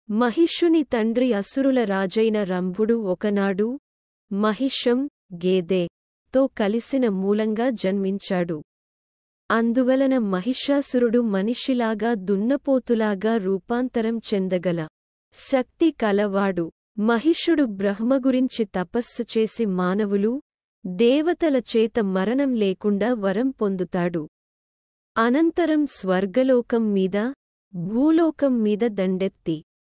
మహిషుని తండ్రి అసురుల రాజైన రంభుడు ఒకనాడు మహిషం గేదె తో కలిసిన మూలంగా జన్మించాడు. అందువలన మహిషాసురుడు మనిషిలాగా దున్నపోతులాగా రూపాంతరం చెందగల శక్తి కలవాడు. మహిషుడు బ్రహ్మ గురించి తపస్సు చేసి మానవులు, దేవతల చేత మరణం లేకుండా వరం పొందుతాడు. అనంతరం స్వర్గలోకం మీద, భూలోకం మీద దండెత్తి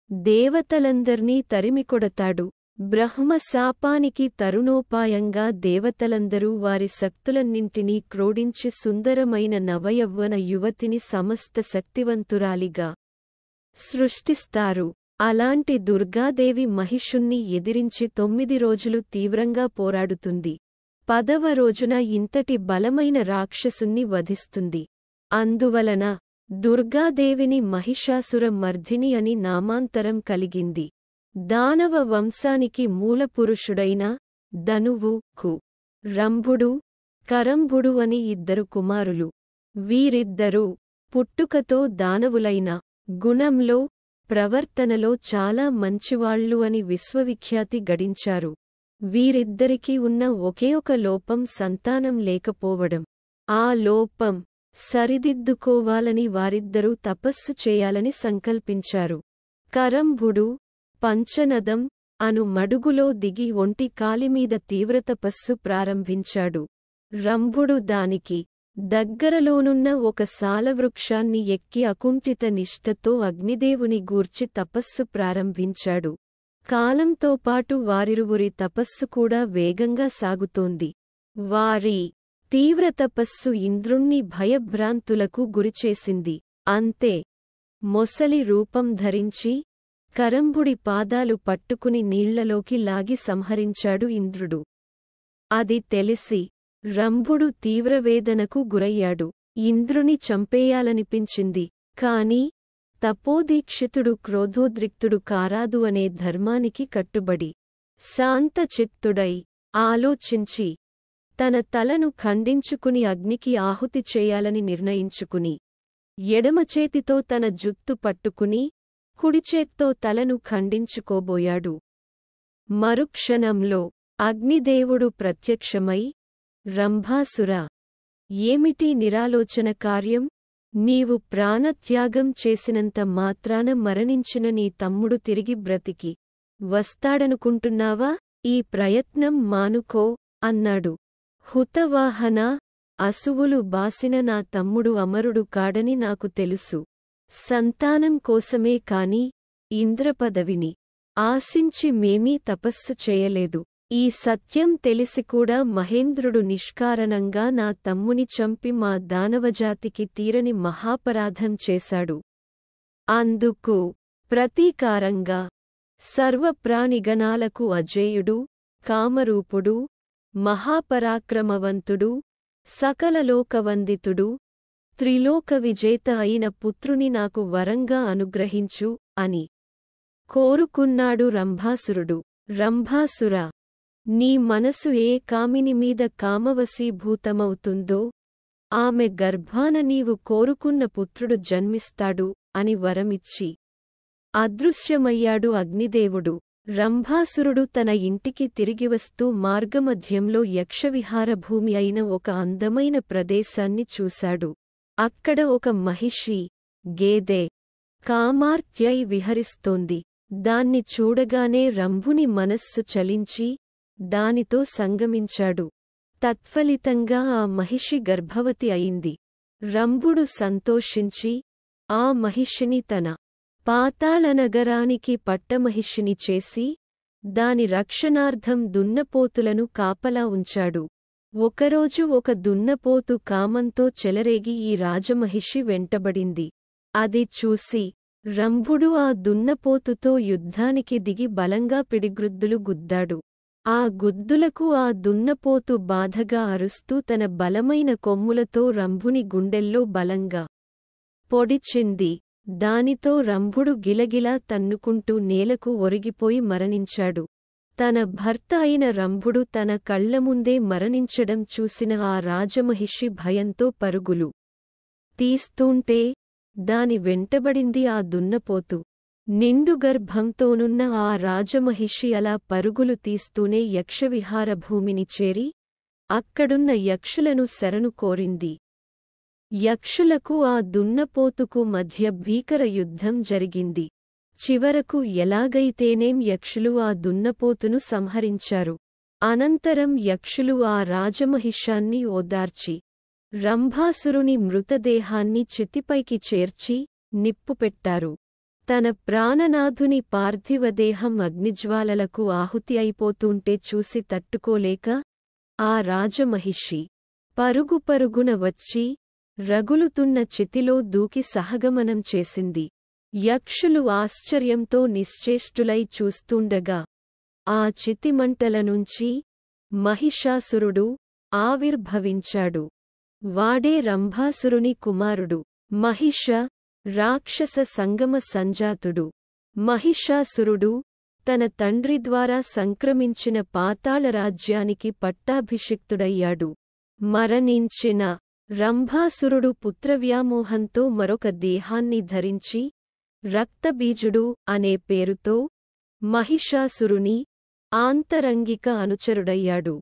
దేవతలందర్నీ తరిమికొడతాడు. బ్రహ్మ శాపానికి తరుణోపాయంగా దేవతలందరూ వారి శక్తులన్నింటినీ క్రోడించి సుందరమైన నవయవ్వన యువతిని సమస్త శక్తివంతురాలిగా సృష్టిస్తారు. అలాంటి దుర్గాదేవి మహిషుణ్ణి ఎదిరించి 9 రోజులు తీవ్రంగా పోరాడుతుంది. 10వ రోజున ఇంతటి బలమైన రాక్షసుణ్ణి వధిస్తుంది. అందువలన దుర్గాదేవిని మహిషాసుర మర్ధిని అని నామాంతరం కలిగింది. దానవ వంశానికి మూలపురుషుడైన ధనువు రంభుడు, కరంభుడు అని 2 కుమారులు. వీరిద్దరూ పుట్టుకతో దానవులైన గుణంలో, ప్రవర్తనలో చాలా మంచివాళ్ళు అని విశ్వవిఖ్యాతి గడించారు. వీరిద్దరికీ ఉన్న ఒకే ఒక లోపం సంతానం లేకపోవడం. ఆ లోపం సరిదిద్దుకోవాలని వారిద్దరూ తపస్సు చేయాలని సంకల్పించారు. కరంభుడు పంచనదం అను మడుగులో దిగి ఒంటి కాలిమీద తీవ్రతపస్సు ప్రారంభించాడు. రంభుడు దానికి దగ్గరలోనున్న ఒక సాలవృక్షాన్ని ఎక్కి అకుంఠిత నిష్ఠతో అగ్నిదేవుని గూర్చి తపస్సు ప్రారంభించాడు. కాలంతో పాటు వారిరువురి తపస్సు కూడా వేగంగా సాగుతోంది. వారి తీవ్రతపస్సు ఇంద్రుణ్ణి భయభ్రాంతులకు గురిచేసింది. అంతే, మొసలి రూపం ధరించి కరంభుడి పాదాలు పట్టుకుని నీళ్లలోకి లాగి సంహరించాడు ఇంద్రుడు. అది తెలిసి రంభుడు తీవ్రవేదనకు గురయ్యాడు. ఇంద్రుని చంపేయాలనిపించింది. కాని తపోదీక్షితుడు క్రోధోద్రిక్తుడు కారాదు అనే ధర్మానికి కట్టుబడి శాంతచిత్తుడై ఆలోచించి తన తలను ఖండించుకుని అగ్నికి ఆహుతి చేయాలని నిర్ణయించుకుని ఎడమచేతితో తన జుత్తు పట్టుకుని కుడిచేత్తో తలను ఖండించుకోబోయాడు. మరుక్షణంలో అగ్నిదేవుడు ప్రత్యక్షమై, రంభాసురా, ఏమిటి నిరాలోచన కార్యం? నీవు ప్రాణత్యాగం చేసినంత మాత్రాన మరణించిన నీ తమ్ముడు తిరిగి బ్రతికి వస్తాడనుకుంటున్నావా? ఈ ప్రయత్నం మానుకో అన్నాడు. హుతవాహనా, అసువులు బాసిన నా తమ్ముడు అమరుడు కాడని నాకు తెలుసు. సంతానం కోసమే కాని ఇంద్రపదవిని ఆశించి మేమీ తపస్సు చేయలేదు. ఈ సత్యం తెలిసికూడా మహేంద్రుడు నిష్కారణంగా నా తమ్ముని చంపి మా దానవజాతికి తీరని మహాపరాధం చేశాడు. అందుకు ప్రతీకారంగా సర్వప్రాణిగణాలకు అజేయుడు, కామరూపుడు, మహాపరాక్రమవంతుడు, సకలలోకవందితుడు, త్రిలోక విజేత అయిన పుత్రుని నాకు వరంగా అనుగ్రహించు అని కోరుకున్నాడు రంభాసురుడు. రంభాసురా, నీ మనసు ఏ కామినిమీద కామవశీభూతమవుతుందో ఆమె గర్భాన నీవు కోరుకున్న పుత్రుడు జన్మిస్తాడు అని వరమిచ్చి అదృశ్యమయ్యాడు అగ్నిదేవుడు. రంభాసురుడు తన ఇంటికి తిరిగివస్తూ మార్గమధ్యంలో యక్షవిహార భూమి అయిన ఒక అందమైన ప్రదేశాన్ని చూశాడు. అక్కడ ఒక మహిషి గేదె కామార్త్యై విహరిస్తోంది. దాన్ని చూడగానే రంభుని మనస్సు చలించి దానితో సంగమించాడు. తత్ఫలితంగా ఆ మహిషి గర్భవతి అయింది. రంభుడు సంతోషించి ఆ మహిషిని తన పాతాళనగరానికి పట్టమహిషిని చేసి దాని రక్షణార్థం దున్నపోతులను కాపలా ఉంచాడు. ఒకరోజు ఒక దున్నపోతు కామంతో చెలరేగి ఈ రాజమహిషి వెంటబడింది. అది చూసి రంభుడు ఆ దున్నపోతుతో యుద్ధానికి దిగి బలంగా పిడిగ్రుద్దులు గుద్దాడు. ఆ గుద్దులకు ఆ దున్నపోతు బాధగా అరుస్తూ తన బలమైన కొమ్ములతో రంభుని గుండెల్లో బలంగా పొడిచింది. దానితో రంభుడు గిలగిలా తన్నుకుంటూ నేలకు ఒరిగిపోయి మరణించాడు. తన భర్త అయిన రంభుడు తన కళ్లముందే మరణించడం చూసిన ఆ రాజమహిషి భయంతో పరుగులు తీస్తూంటే దాని వెంటబడింది ఆ దున్నపోతు. నిండుగర్భంతోనున్న ఆ రాజమహిషి అలా పరుగులు తీస్తూనే యక్షవిహార భూమిని చేరి అక్కడున్న యక్షులను శరణు కోరింది. యక్షులకు ఆ దున్నపోతుకు మధ్య భీకర యుద్ధం జరిగింది. చివరకు ఎలాగైతేనేం యక్షులు ఆ దున్నపోతును సంహరించారు. అనంతరం యక్షులు ఆ రాజమహిషాన్ని ఓదార్చి రంభాసురుని మృతదేహాన్ని చితిపైకి చేర్చి నిప్పుపెట్టారు. తన ప్రాణనాథుని పార్థివదేహం అగ్నిజ్వాలలకు ఆహుతి అయిపోతుంటే చూసి తట్టుకోలేక ఆ రాజమహిషి పరుగుపరుగున వచ్చి రగులుతున్న చితిలో దూకి సహగమనం చేసింది. యక్షులు ఆశ్చర్యంతో నిశ్చేష్టులై చూస్తుండగా ఆ చితిమంటలనుంచి మహిషాసురుడు ఆవిర్భవించాడు. వాడే రంభాసురుని కుమారుడు. మహిష రాక్షస సంగమ సంజాతుడు. మహిషాసురుడు తన తండ్రి ద్వారా సంక్రమించిన పాతాళరాజ్యానికి పట్టాభిషిక్తుడయ్యాడు. మరణించిన రంభాసురుడు పుత్రవ్యామోహంతో మరొక దేహాన్ని ధరించి రక్తబీజుడు అనే పేరుతో మహిషాసురుని ఆంతరంగిక అనుచరుడయ్యాడు.